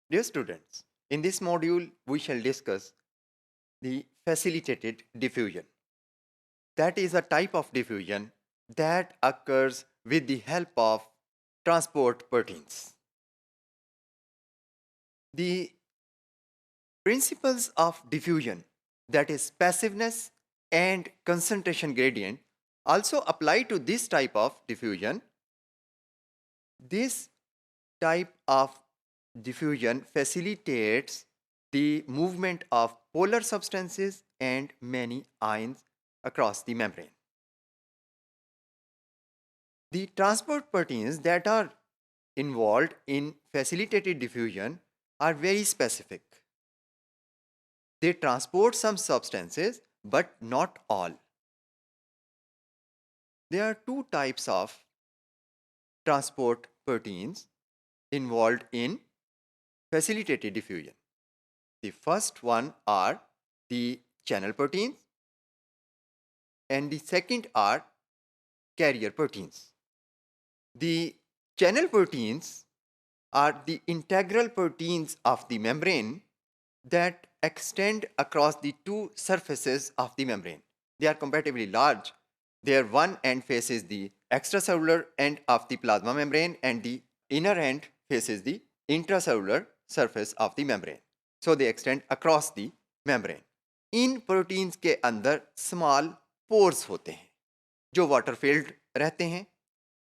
Dear students, in this module we shall discuss the facilitated diffusion. That is a type of diffusion that occurs with the help of transport proteins. The principles of diffusion, that is passiveness and concentration gradient, also apply to this type of diffusion. This type of diffusion facilitates the movement of polar substances and many ions across the membrane. The transport proteins that are involved in facilitated diffusion are very specific. They transport some substances but not all. There are two types of transport proteins involved in facilitated diffusion. The first one are the channel proteins and the second are carrier proteins. The channel proteins are the integral proteins of the membrane that extend across the two surfaces of the membrane. They are comparatively large. Their one end faces the extracellular end of the plasma membrane and the inner end faces the intracellular surface of the membrane. So they extend across the membrane. In proteins के अंदर small pores होते हैं जो water field रहते हैं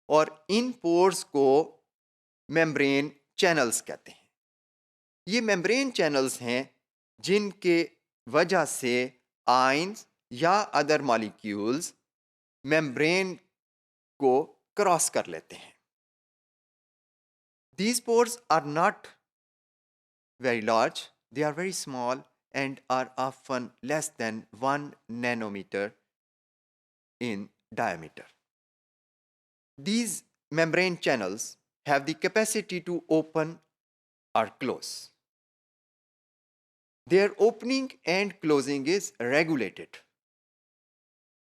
और इन pores को membrane channels कहते हैं. ये मेम्ब्रेन चैनल्स हैं जिनके वजह से आयंस या अदर मॉलिक्यूल्स मेम्ब्रेन को क्रॉस कर लेते हैं. These pores are not very large, they are very small and are often less than 1 nanometer in diameter. These membrane channels have the capacity to open or close. Their opening and closing is regulated.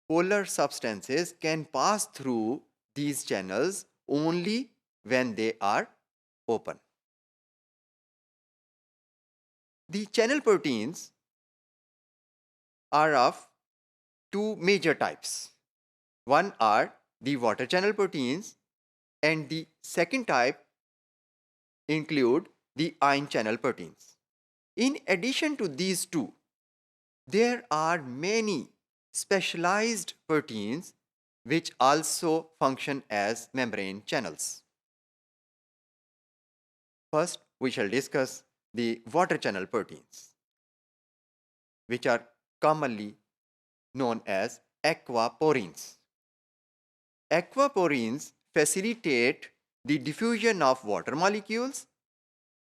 Polar substances can pass through these channels only when they are open. The channel proteins are of two major types. One are the water channel proteins and the second type include the ion channel proteins. In addition to these two, there are many specialized proteins which also function as membrane channels. First, we shall discuss the water channel proteins, which are commonly known as aquaporins. Aquaporins facilitate the diffusion of water molecules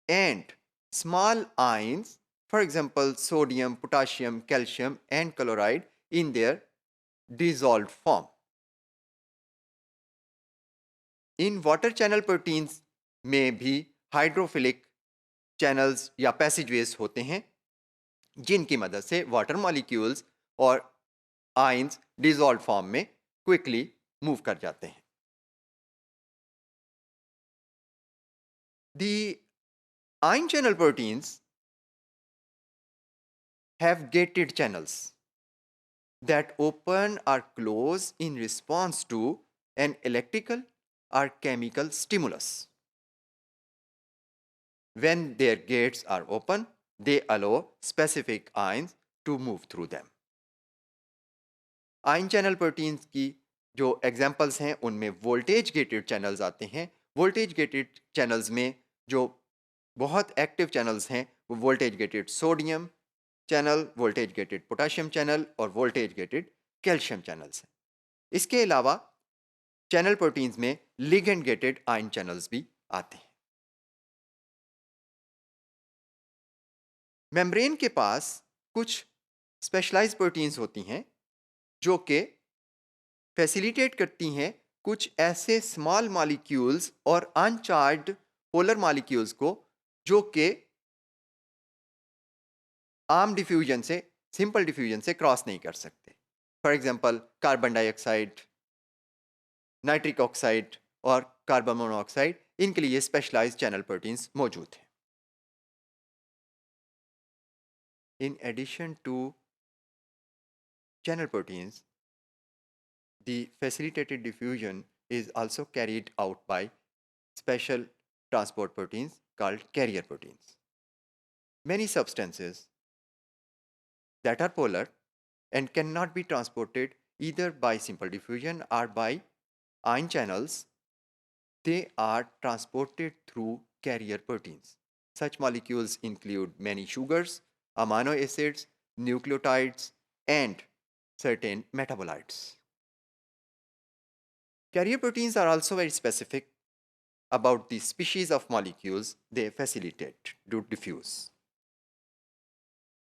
and small ions, for example, sodium, potassium, calcium, and chloride, in their dissolved form. In water channel proteins में भी hydrophilic channels या पैसेजवेज होते हैं जिनकी मदद से water molecules और ions dissolve form में क्विकली मूव कर जाते हैं. The ion channel proteins have gated channels that open or close in response to an electrical or chemical stimulus. When their gates are open, they allow specific ions to move through them. Ion channel proteins की जो examples हैं उनमें voltage gated channels आते हैं. Voltage gated channels में जो बहुत active channels हैं वो voltage gated sodium channel, voltage gated potassium channel और वोल्टेज गेटेड कैल्शियम चैनल्स हैं. इसके अलावा चैनल प्रोटीन्स में लिगेंड गेटेड आयन चैनल्स भी आते हैं. मेम्ब्रेन के पास कुछ स्पेशलाइज्ड प्रोटीन्स होती हैं जो कि फैसिलिटेट करती हैं कुछ ऐसे स्मॉल मॉलिक्यूल्स और अनचार्ज्ड पोलर मॉलिक्यूल्स को जो कि आम डिफ्यूजन से, सिंपल डिफ्यूजन से क्रॉस नहीं कर सकते. For example carbon dioxide, nitric oxide और कार्बन मोनोऑक्साइड, इनके लिए स्पेशलाइज्ड चैनल प्रोटीन्स मौजूद हैं. In addition to channel proteins, the facilitated diffusion is also carried out by special transport proteins called carrier proteins. Many substances that are polar and cannot be transported either by simple diffusion or by ion channels, they are transported through carrier proteins. Such molecules include many sugars, amino acids, nucleotides, and certain metabolites. Carrier proteins are also very specific about the species of molecules they facilitate to diffuse.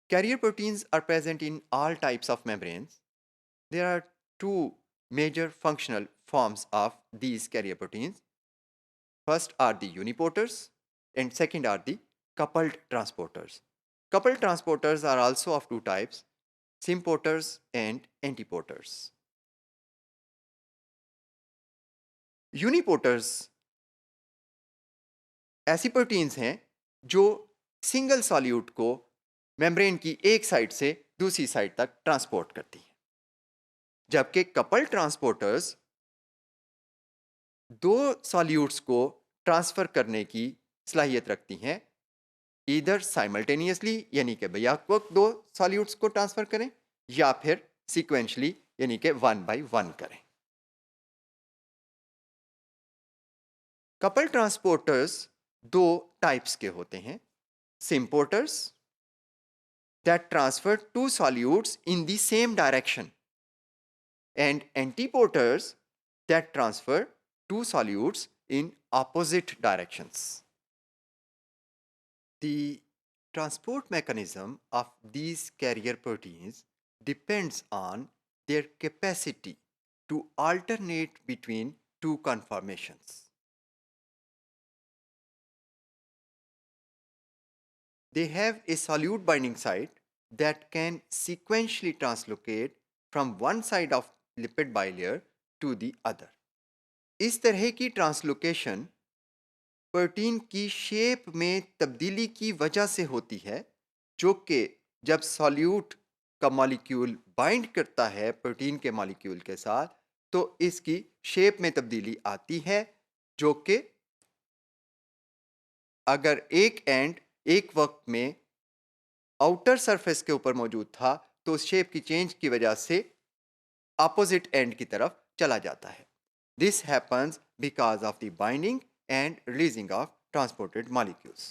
Carrier proteins are present in all types of membranes. There are two major functional forms of these carrier proteins. First are the uniporters and second are the coupled transporters. Coupled transporters are also of two types, symporters and antiporters. यूनिपोर्टर्स ऐसी proteins हैं जो single solute को membrane की एक side से दूसरी side तक transport करती हैं, जबकि कपल ट्रांसपोर्टर्स दो सॉल्यूट्स को ट्रांसफर करने की सलाहियत रखती हैं, ईदर साइमल्टेनियसली यानी कि बैक वक्त दो सॉल्यूट्स को ट्रांसफर करें या फिर सीक्वेंशली यानी कि 1 by 1 करें. कपल ट्रांसपोर्टर्स दो टाइप्स के होते हैं, symporters that transfer two solutes in the same direction and antiporters that transfer two solutes in opposite directions. The transport mechanism of these carrier proteins depends on their capacity to alternate between two conformations. They have a solute binding site that can sequentially translocate from one side of lipid bilayer to the other. इस तरह की translocation protein की shape में तब्दीली की वजह से होती है, जो कि जब सॉल्यूट का मॉलिक्यूल बाइंड करता है प्रोटीन के मॉलिक्यूल के साथ तो इसकी शेप में तब्दीली आती है, जो कि अगर एक एंड एक वक्त में आउटर सरफेस के ऊपर मौजूद था तो उस शेप की चेंज की वजह से अपोजिट एंड की तरफ चला जाता है. This happens because of the binding and releasing of transported molecules.